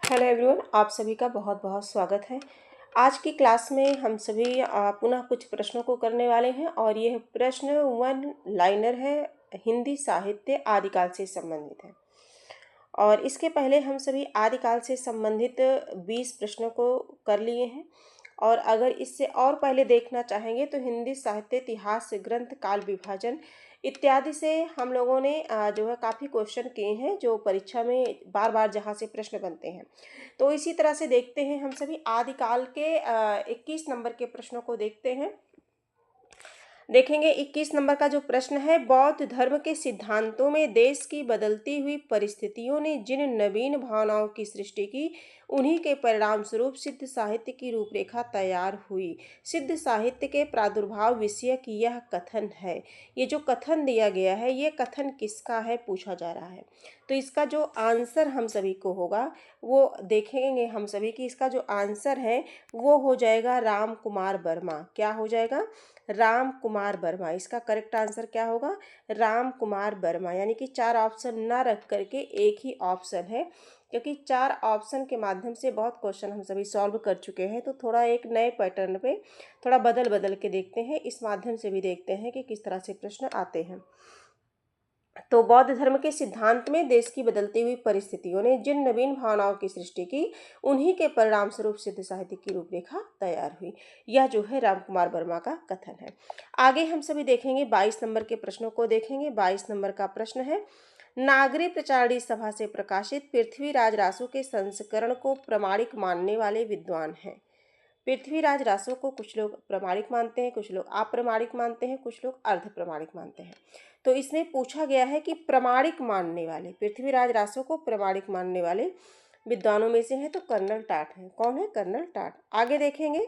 Hello everyone, आप सभी का बहुत बहुत स्वागत है। आज की क्लास में हम सभी पुनः कुछ प्रश्नों को करने वाले हैं और यह प्रश्न वन लाइनर है, हिंदी साहित्य आदिकाल से संबंधित है। और इसके पहले हम सभी आदिकाल से संबंधित 20 प्रश्नों को कर लिए हैं और अगर इससे और पहले देखना चाहेंगे तो हिंदी साहित्य इतिहास ग्रंथ काल विभाजन इत्यादि से हम लोगों ने जो है काफ़ी क्वेश्चन किए हैं जो परीक्षा में बार बार जहाँ से प्रश्न बनते हैं। तो इसी तरह से देखते हैं हम सभी आदिकाल के 21 नंबर के प्रश्नों को देखते हैं। देखेंगे 21 नंबर का जो प्रश्न है, बौद्ध धर्म के सिद्धांतों में देश की बदलती हुई परिस्थितियों ने जिन नवीन भावनाओं की सृष्टि की, उन्हीं के परिणाम स्वरूप सिद्ध साहित्य की रूपरेखा तैयार हुई। सिद्ध साहित्य के प्रादुर्भाव विषयक यह कथन है। ये जो कथन दिया गया है, ये कथन किसका है पूछा जा रहा है। तो इसका जो आंसर हम सभी को होगा वो देखेंगे हम सभी कि इसका जो आंसर है वो हो जाएगा राम कुमार वर्मा। क्या हो जाएगा? राम कुमार वर्मा। इसका करेक्ट आंसर क्या होगा? राम कुमार वर्मा। यानी कि 4 ऑप्शन ना रख करके एक ही ऑप्शन है, क्योंकि 4 ऑप्शन के माध्यम से बहुत क्वेश्चन हम सभी सॉल्व कर चुके हैं। तो थोड़ा एक नए पैटर्न पे थोड़ा बदल बदल के देखते हैं, इस माध्यम से भी देखते हैं कि किस तरह से प्रश्न आते हैं। तो बौद्ध धर्म के सिद्धांत में देश की बदलती हुई परिस्थितियों ने जिन नवीन भावनाओं की सृष्टि की, उन्हीं के परिणाम स्वरूप सिद्ध साहित्य की रूपरेखा तैयार हुई। यह जो है राम कुमार वर्मा का कथन है। आगे हम सभी देखेंगे 22 नंबर के प्रश्नों को देखेंगे। 22 नंबर का प्रश्न है, नागरी प्रचारणी सभा से प्रकाशित पृथ्वीराज रासो के संस्करण को प्रमाणिक मानने वाले विद्वान हैं। पृथ्वीराज रासो को कुछ लोग प्रमाणिक मानते हैं, कुछ लोग अप्रमाणिक मानते हैं, कुछ लोग अर्ध प्रमाणिक मानते हैं। तो इसमें पूछा गया है कि प्रमाणिक मानने वाले, पृथ्वीराज रासो को प्रमाणिक मानने वाले विद्वानों में से हैं तो कर्नल टाट हैं। कौन है? कर्नल टाट। आगे देखेंगे,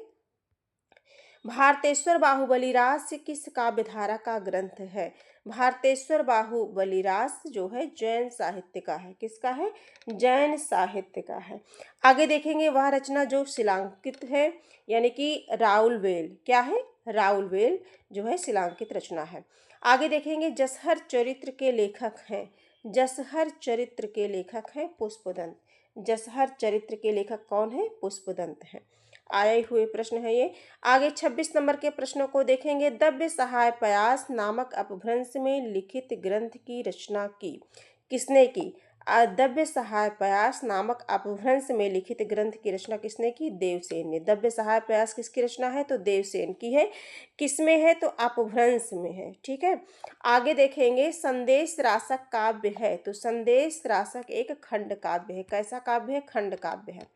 भारतेश्वर बाहुबलीरास किस काव्यधारा का ग्रंथ है? भारतेश्वर बाहुबलीरास जो है जैन साहित्य का है। किसका है? जैन साहित्य का है। आगे देखेंगे, वह रचना जो शिलांकित है, यानी कि राउलवेल। क्या है? राउलवेल जो है शिलांकित रचना है। आगे देखेंगे, जसहर चरित्र के लेखक हैं। जसहर चरित्र के लेखक हैं पुष्पदंत। जसहर चरित्र के लेखक कौन है? पुष्पदंत हैं। आए हुए प्रश्न है ये। आगे 26 नंबर के प्रश्नों को देखेंगे, दव्य सहाय पयास नामक अपभ्रंश में लिखित ग्रंथ की रचना की। किसने की? दव्य सहाय पयास नामक अपभ्रंश में लिखित ग्रंथ की रचना किसने की? देवसेन ने। दव्य सहाय पयास किसकी रचना है? तो देवसेन की है। किसमें है? तो अपभ्रंश में है। ठीक है। आगे देखेंगे, संदेश रासक काव्य है। तो संदेश रासक एक खंड काव्य है। कैसा काव्य है? खंड काव्य है।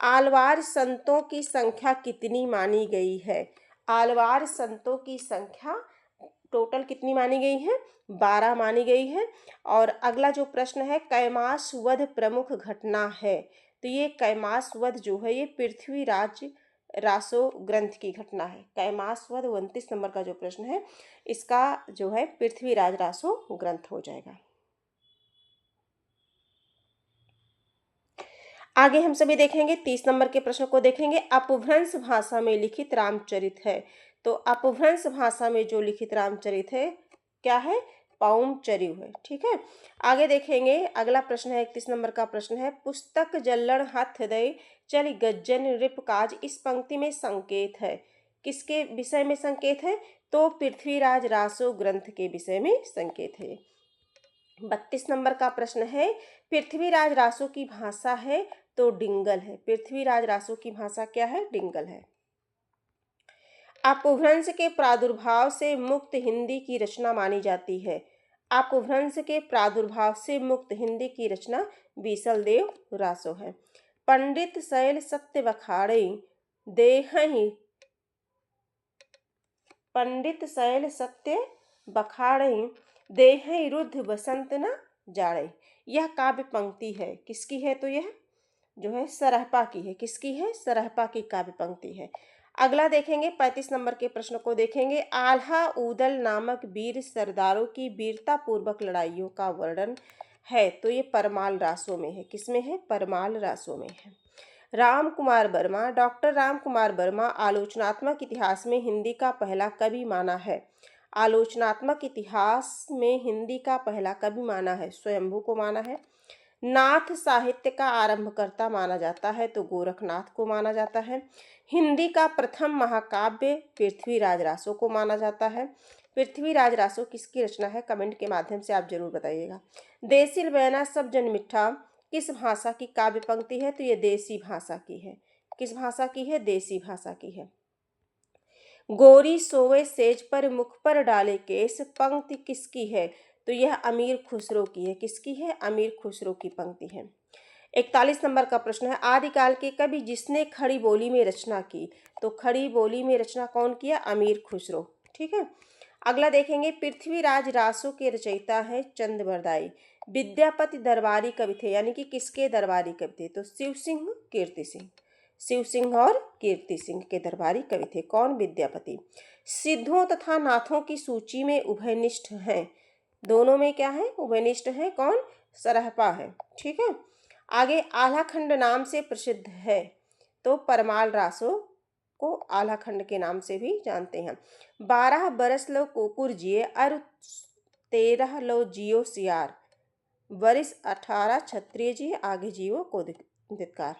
आलवार संतों की संख्या कितनी मानी गई है? आलवार संतों की संख्या टोटल कितनी मानी गई है? 12 मानी गई है। और अगला जो प्रश्न है, कैमास वध प्रमुख घटना है। तो ये कैमास वध जो है ये पृथ्वीराज रासो ग्रंथ की घटना है। कैमास वध 29 नंबर का जो प्रश्न है, इसका जो है पृथ्वीराज रासो ग्रंथ हो जाएगा। आगे हम सभी देखेंगे 30 नंबर के प्रश्न को देखेंगे, अपभ्रंश भाषा में लिखित रामचरित है। तो अपभ्रंश भाषा में जो लिखित रामचरित है क्या है? पौमचर्यु है। ठीक है। आगे देखेंगे, अगला प्रश्न है 31 नंबर का प्रश्न है, पुस्तक जल्लड़ हथ दे चल गज्जन रिप काज। इस पंक्ति में संकेत है। किसके विषय में संकेत है? तो पृथ्वीराज रासो ग्रंथ के विषय में संकेत है। 32 नंबर का प्रश्न है, पृथ्वीराज रासो की भाषा है तो डिंगल है। पृथ्वीराज रासो की भाषा क्या है? डिंगल है। अपभ्रंश के प्रादुर्भाव से मुक्त हिंदी की रचना मानी जाती है। अपभ्रंश के प्रादुर्भाव से मुक्त हिंदी की रचना बीसलदेव रासो है। पंडित शैल सत्य बखाड़े देहहि, पंडित शैल सत्य बखाड़े देहहि रुद्ध बसंत न जाड़े। यह काव्य पंक्ति है। किसकी है? तो यह जो है सरहपा की है। किसकी है? सरहपा की काव्य पंक्ति है। अगला देखेंगे 35 नंबर के प्रश्न को देखेंगे, आल्हा उदल नामक वीर सरदारों की वीरता पूर्वक लड़ाइयों का वर्णन है। तो ये परमाल रासो में है। किसमें है? परमाल रासो में है। राम कुमार वर्मा, डॉक्टर राम कुमार वर्मा आलोचनात्मक इतिहास में हिंदी का पहला कवि माना है। आलोचनात्मक इतिहास में हिंदी का पहला कवि माना है। स्वयंभू को माना है। नाथ साहित्य का आरंभकर्ता माना जाता है तो गोरखनाथ को माना जाता है। हिंदी का प्रथम महाकाव्य पृथ्वीराज रासो को माना जाता है। पृथ्वीराज रासो किसकी रचना है? कमेंट के माध्यम से आप जरूर बताइएगा। देसिल बैना सब जन मिठा किस भाषा की काव्य पंक्ति है? तो ये देसी भाषा की है। किस भाषा की है? देसी भाषा की है। गोरी सोवे सेज पर मुख पर डाले केस पंक्ति किसकी है? तो यह अमीर खुसरो की है। किसकी है? अमीर खुसरो की पंक्ति है। 41 नंबर का प्रश्न है, आदिकाल के कवि जिसने खड़ी बोली में रचना की? तो खड़ी बोली में रचना कौन किया? अमीर खुसरो। ठीक है। अगला देखेंगे, पृथ्वीराज रासो के रचयिता है चंद बरदाई। विद्यापति दरबारी कवि थे, यानी कि किसके दरबारी कवि थे? तो शिव सिंह, कीर्ति सिंह। शिव सिंह और कीर्ति सिंह के दरबारी कवि थे। कौन? विद्यापति। सिद्धों तथा नाथों की सूची में उभयनिष्ठ हैं। दोनों में क्या है? उभयनिष्ठ है। कौन? सरहपा है। ठीक है। आगे, आल्हाखंड नाम से प्रसिद्ध है तो परमाल रासो को आल्हाखंड के नाम से भी जानते हैं। 12 बरस लो कुकुर जिए अर 13 लो जियो सियार, वरिस 18 क्षत्रिय जी आगे जियो को धिक्कार।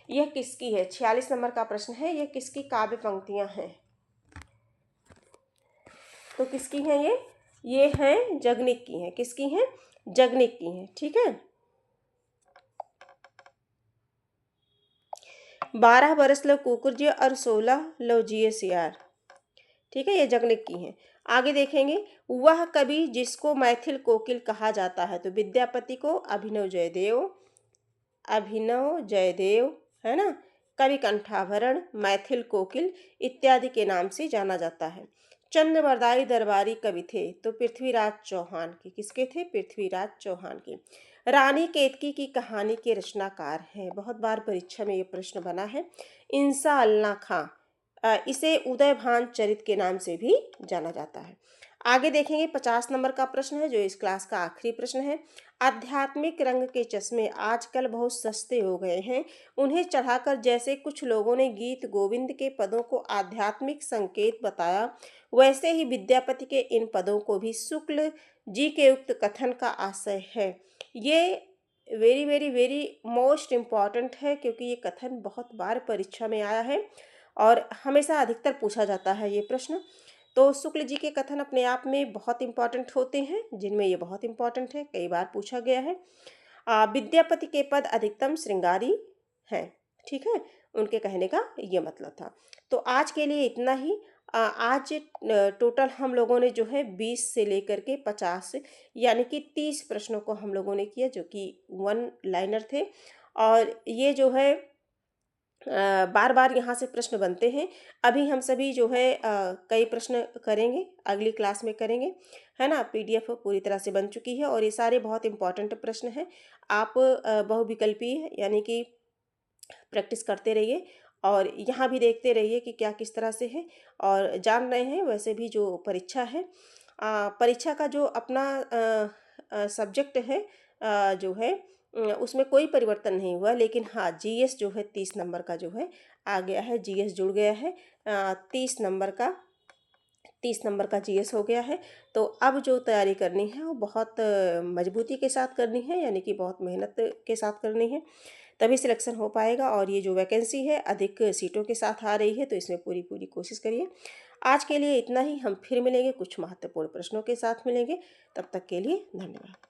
यह किसकी है? 46 नंबर का प्रश्न है, यह किसकी काव्य पंक्तियां हैं? तो किसकी हैं ये हैं जगनिक की हैं। किसकी हैं? जगनिक की हैं। ठीक है। 12 बरस लो कुकुर जिए और 16 लो जिए सियार। ठीक है, ये जगनिक की हैं। आगे देखेंगे, वह कवि जिसको मैथिल कोकिल कहा जाता है? तो विद्यापति को अभिनव जयदेव है ना, कवि कंठाभरण, मैथिल कोकिल इत्यादि के नाम से जाना जाता है। चंद बरदाई दरबारी कवि थे तो पृथ्वीराज चौहान के। किसके थे? पृथ्वीराज चौहान के। रानी केतकी की कहानी के रचनाकार हैं। बहुत बार परीक्षा में ये प्रश्न बना है। इंसा अल्लाह खां, इसे उदयभान चरित के नाम से भी जाना जाता है। आगे देखेंगे, 50 नंबर का प्रश्न है जो इस क्लास का आखिरी प्रश्न है। आध्यात्मिक रंग के चश्मे आजकल बहुत सस्ते हो गए हैं, उन्हें चढ़ाकर जैसे कुछ लोगों ने गीत गोविंद के पदों को आध्यात्मिक संकेत बताया, वैसे ही विद्यापति के इन पदों को भी शुक्ल जी के उक्त कथन का आशय है। ये very very very most important है, क्योंकि ये कथन बहुत बार परीक्षा में आया है और हमेशा अधिकतर पूछा जाता है ये प्रश्न। तो शुक्ल जी के कथन अपने आप में बहुत इंपॉर्टेंट होते हैं, जिनमें ये बहुत इंपॉर्टेंट है, कई बार पूछा गया है। विद्यापति के पद अधिकतम श्रृंगारी हैं। ठीक है, उनके कहने का ये मतलब था। तो आज के लिए इतना ही। आज टोटल हम लोगों ने जो है 20 से लेकर के 50 यानी कि 30 प्रश्नों को हम लोगों ने किया, जो कि 1 लाइनर थे। और ये जो है बार बार यहाँ से प्रश्न बनते हैं। अभी हम सभी जो है कई प्रश्न करेंगे, अगली क्लास में करेंगे, है ना। पीडीएफ पूरी तरह से बन चुकी है और ये सारे बहुत इंपॉर्टेंट प्रश्न हैं। आप बहुविकल्पीय यानी कि प्रैक्टिस करते रहिए और यहाँ भी देखते रहिए कि क्या किस तरह से है, और जान रहे हैं वैसे भी जो परीक्षा है, परीक्षा का जो अपना सब्जेक्ट है जो है उसमें कोई परिवर्तन नहीं हुआ, लेकिन हाँ जीएस जो है 30 नंबर का जो है आ गया है, जीएस जुड़ गया है। 30 नंबर का जीएस हो गया है। तो अब जो तैयारी करनी है वो बहुत मजबूती के साथ करनी है, यानी कि बहुत मेहनत के साथ करनी है, तभी सिलेक्शन हो पाएगा। और ये जो वैकेंसी है अधिक सीटों के साथ आ रही है, तो इसमें पूरी पूरी कोशिश करिए। आज के लिए इतना ही। हम फिर मिलेंगे, कुछ महत्वपूर्ण प्रश्नों के साथ मिलेंगे। तब तक के लिए धन्यवाद।